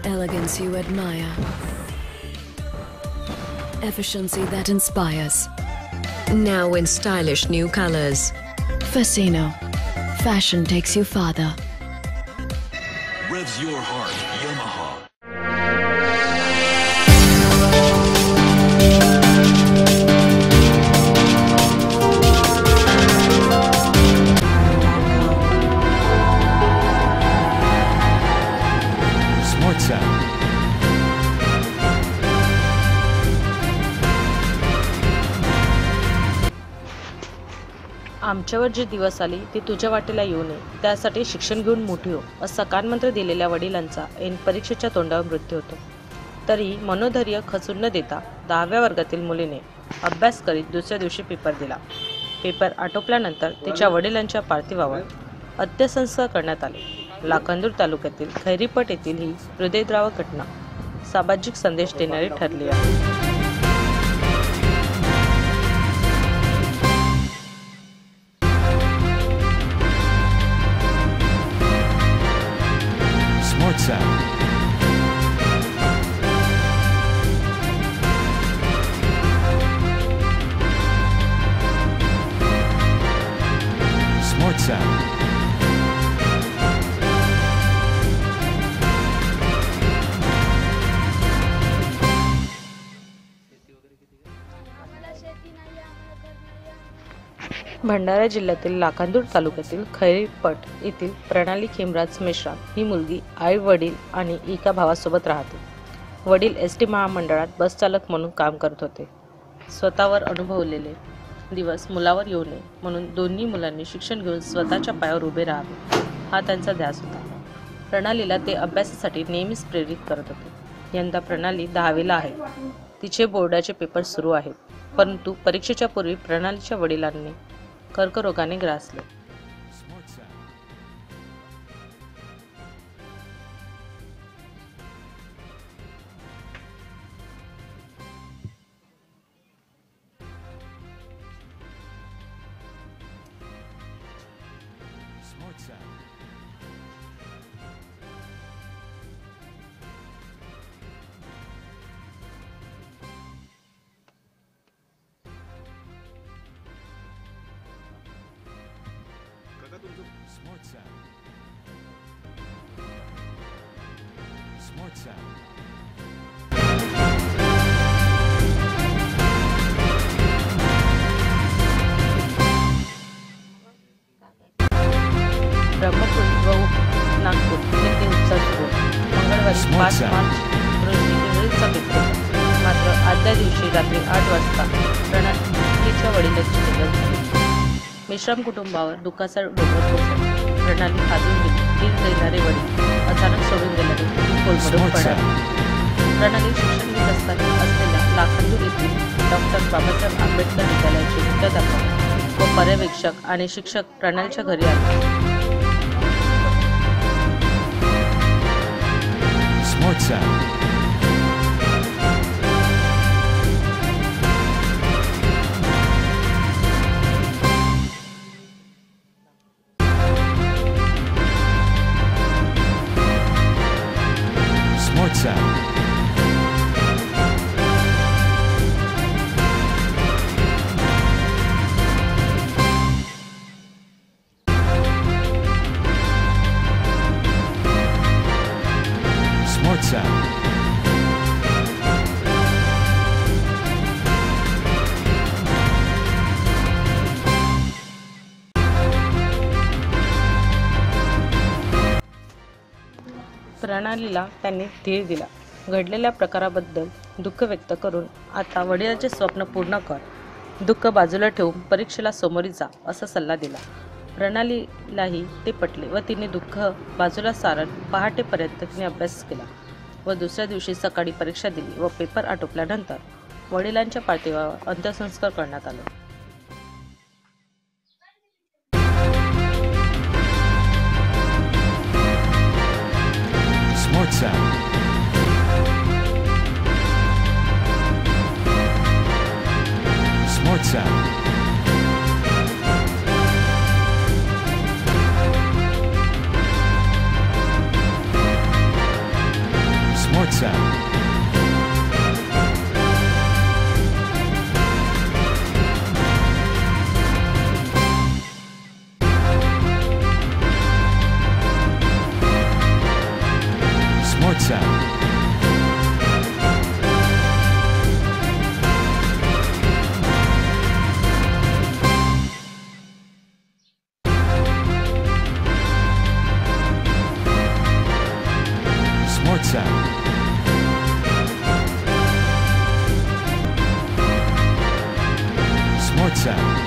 Elegance you admire. Efficiency that inspires. Now in stylish new colors. Fascino. Fashion takes you farther. Revs your heart, Yamaha. Smart Sound. आमच्यावर जे दिवस आले ते तुझ्या वाटेला येऊ नये, त्यासाठी शिक्षण घेऊन मोठी हो, असा कानमंत्र दिलेल्या वडिलांचा ऐन परीक्षेच्या तोंडावर मृत्यू होतो. तरी मनोधैर्य खचून न देता 10व्या वर्गातील मुलीने अभ्यास करीत दुसऱ्या दिवशी पेपर दिला. पेपर आटोपल्यानंतर तिच्या वडिलांच्या पार्थिवावर अंत्यसंस्कार करण्यात आले. लाखांदूर तालुक्यातील खैरीपट येथील ही हृदयद्रावक घटना सामाजिक संदेश देणारी ठरली आहे. Smart Sound. Smart Sound. Bhandara जिल्ह्यातील लाखांदूर तालुक्यातील खैरीपट येथील प्रणाली खेमराज मेश्राम ही मुलगी आई वडील आणि एका भावासोबत राहते. वडील एसटी महामंडळात बस चालक म्हणून काम करत होते. स्वतःवर अनुभवलेले दिवस मुलावर येऊ नये म्हणून दोन्ही मुलांनी शिक्षण घेऊन स्वतःच्या पायावर उभे राहावे हा त्यांचा ध्यास होता. प्रणालीला ते अभ्यासासाठी नेहमीच प्रेरित करत होते. यंदा प्रणाली 10वीला आहे. तिचे बोर्डाचे पेपर सुरू आहेत. परंतु परीक्षेच्या पूर्वी प्रणालीच्या वडिलांनी कर्करोगाने ग्रासले. Smart Sound. Smart Sound. Brahmpuri व नागपूर येथे उपचार सुरू. मंगळवारी 5 मार्च रोजी इंग्रजीचा पेपर होता. मात्र आदल्या दिवशी रात्री 8 वाजता प्रणालीच्या वडिलांची निधन झाले. मेश्राम कुटुंबावर दुःखाचा डोंगर कोसळला. प्रणाली हादरून गेली. धीर देणारे वडील अचानक सोडून गेल्याने ती कोलमडून पडली. प्रणाली शिक्षण घेत असताना असलेल्या लाखांदूर येथील डॉक्टर बाबासाहेब आंबेडकर विद्यालयाचे मुख्याध्यापक व पर्यवेक्षक आणि शिक्षक प्रणालीच्या घरी आले. Smart Sound. Smart Sound. Smart Sound. प्रणालीला त्यांनी धीर दिला. घडलेल्या प्रकाराबद्दल दुःख व्यक्त करून आता वडिलांचे स्वप्न पूर्ण कर, दुःख बाजूला ठेवून परीक्षेला सामोरी जा असा सल्ला दिला. प्रणालीलाही ते पटले व तिने दुःख बाजूला सारत पहाटेपर्यंत तिने अभ्यास केला व दुसऱ्या दिवशी सकाळी परीक्षा दिली व पेपर आटोपल्यानंतर वडिलांच्या पार्थिवावर अंत्यसंस्कार करण्यात आले. Smart Sound. Smart Sound. sound. Smart sound.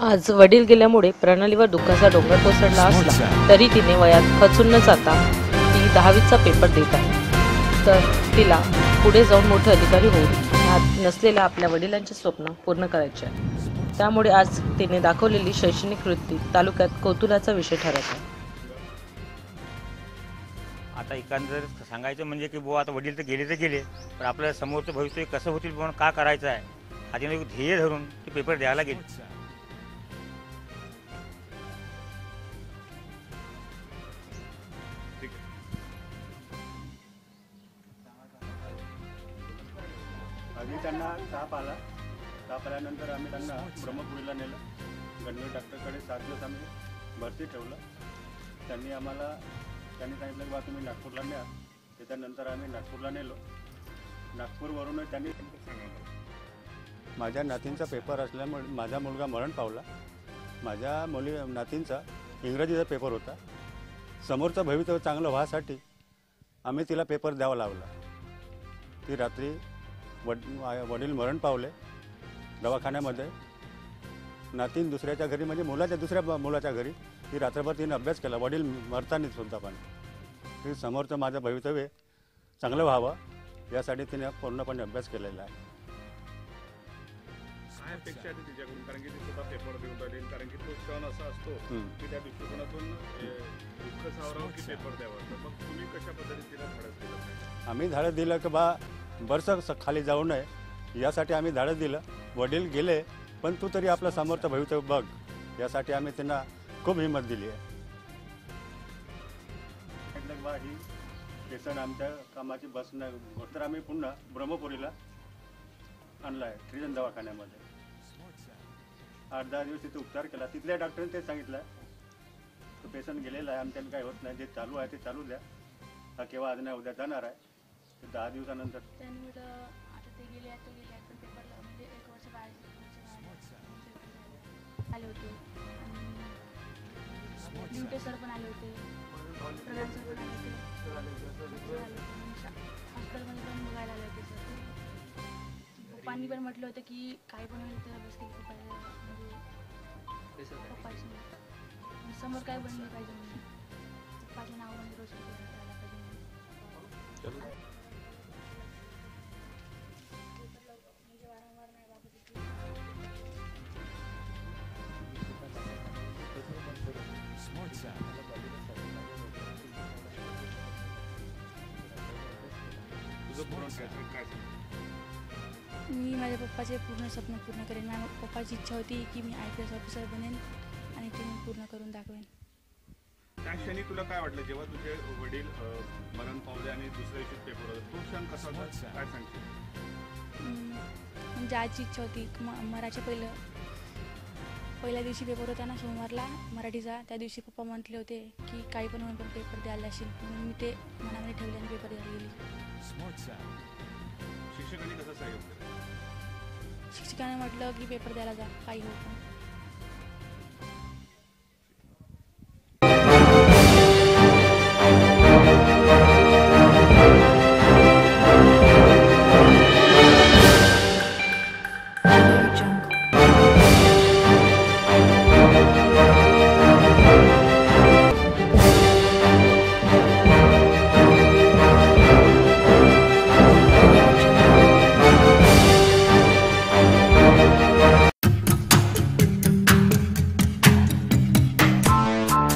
आज वडील गेल्यामुळे प्रणालीवर दुःखाचा डोंगर कोसळला असला तरी तिने वयात खचून न जाता ती 10वीचा पेपर देत आहे. तर तिला पुढे जाऊन मोठे अधिकारी होऊन नसलेल्या आपल्या वडिलांचे स्वप्न पूर्ण करायचे आहे. त्यामुळे आज तिने दाखवलेली शैक्षणिक वृत्ती तालुक्यात कौतुकाचा विषय ठरत आहे. आता एकंदर सांगायचं म्हणजे की बुवा आता वडील तर गेले पण आपल्या समोरचं भविष्य कसं होतील म्हणून का करायचं आहे हा तिने ध्येय धरून ते पेपर द्यायला गेले. आधी त्यांना ताप आल्यानंतर आम्ही त्यांना ब्रह्मपुरीला नेलं. गणवेल डॉक्टरकडे 7 दिवस आम्ही भरती ठेवलं. त्यांनी सांगितलं की बा तुम्ही नागपूरला न्या. त्याच्यानंतर आम्ही नागपूरला नेलो. नागपूरवरूनच त्यांनी सांगितलं माझ्या नातींचा पेपर असल्यामुळे माझा मुलगा मरण पावला. माझ्या नातींचा इंग्रजीचा पेपर होता. समोरचं भवितव्य चांगलं व्हासाठी आम्ही तिला पेपर द्यावा लावला. ती रात्री वडील मरण पावले दवाखान्यामध्ये. नातीन दुसऱ्याच्या घरी म्हणजे दुसऱ्या मुलाच्या घरी ती रात्रभर तिने अभ्यास केला. वडील मरताना सुद्धा पण ती समोरचं माझं भवितव्य चांगलं व्हावं यासाठी तिने पूर्णपणे अभ्यास केलेला आहे. काय अपेक्षा आहे तिच्याकडून कारण की ती स्वतः पेपर देऊन राहिली कारण की तो क्षण असा असतो की त्या दृष्टिकोनातून दुःख सावरावं की पेपर द्यावा. तर मग तुम्ही कशा पद्धतीने धाडस दिलं? आम्ही धाडस दिलं की बा बरंच खाली जाऊ नये यासाठी आम्ही धाडस दिलं. वडील गेले पण तू तरी आपलं समोरचं भवितव्य बघ यासाठी आम्ही त्यांना खूप हिंमत दिली आहे. बा ही पेशंट आमच्या कामाची बस नाही तर आम्ही पुन्हा ब्रह्मपुरीला आणला आहे त्रिजन दवाखान्यामध्ये. 8-10 दिवस तिथे उपचार केला. तिथल्या डॉक्टरने ते सांगितलं तो पेशंट गेलेला आहे आमच्याने काही होत नाही. जे चालू आहे ते चालू द्या. हा केव्हा आज नाही उद्या जाणार आहे. 10 दिवसानंतर त्यांनी आता ते गेले पण पेपरला म्हणजे 1 वर्ष बाहेर आले होते आणि ड्युटे सर पण आले होते. प्रधान सर पण आले होते. हॉस्पिटलमध्ये पण बघायला आले होते सर. पप्पांनी पण म्हटलं होतं की काही पण होईल तर बस काही पप्पाची समोर काय बनले पाहिजे म्हणून पप्पाचे नाव म्हणजे रोशन करायला पाहिजे. Smart sound. मी माझ्या पप्पाचे पूर्ण स्वप्न पूर्ण करेन. माझ्या पप्पाची इच्छा होती की मी IPS ऑफिसर बनेन आणि ते मी पूर्ण करून दाखवेन. त्या क्षणी तुला काय वाटलं जेव्हा तुझे वडील मरण पावले आणि दुसऱ्या दिवशी पेपर होता तो क्षण कसा होता काय सांगशील? म्हणजे आजची इच्छा होती मराठी पहिल्या दिवशी पेपर होता ना सोमवारला मराठीचा. त्या दिवशी पप्पा म्हटले होते की काही पण होऊन पण पेपर द्यायला असेल म्हणून मी ते मनामध्ये ठेवले आणि पेपर द्यायला गेली. शिक्षकांनी कसं सहयोग केलं? शिक्षकांनी म्हटलं की पेपर द्यायला जा काही हो पण.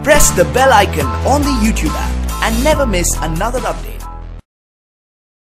Press the bell icon on the YouTube app and never miss another update.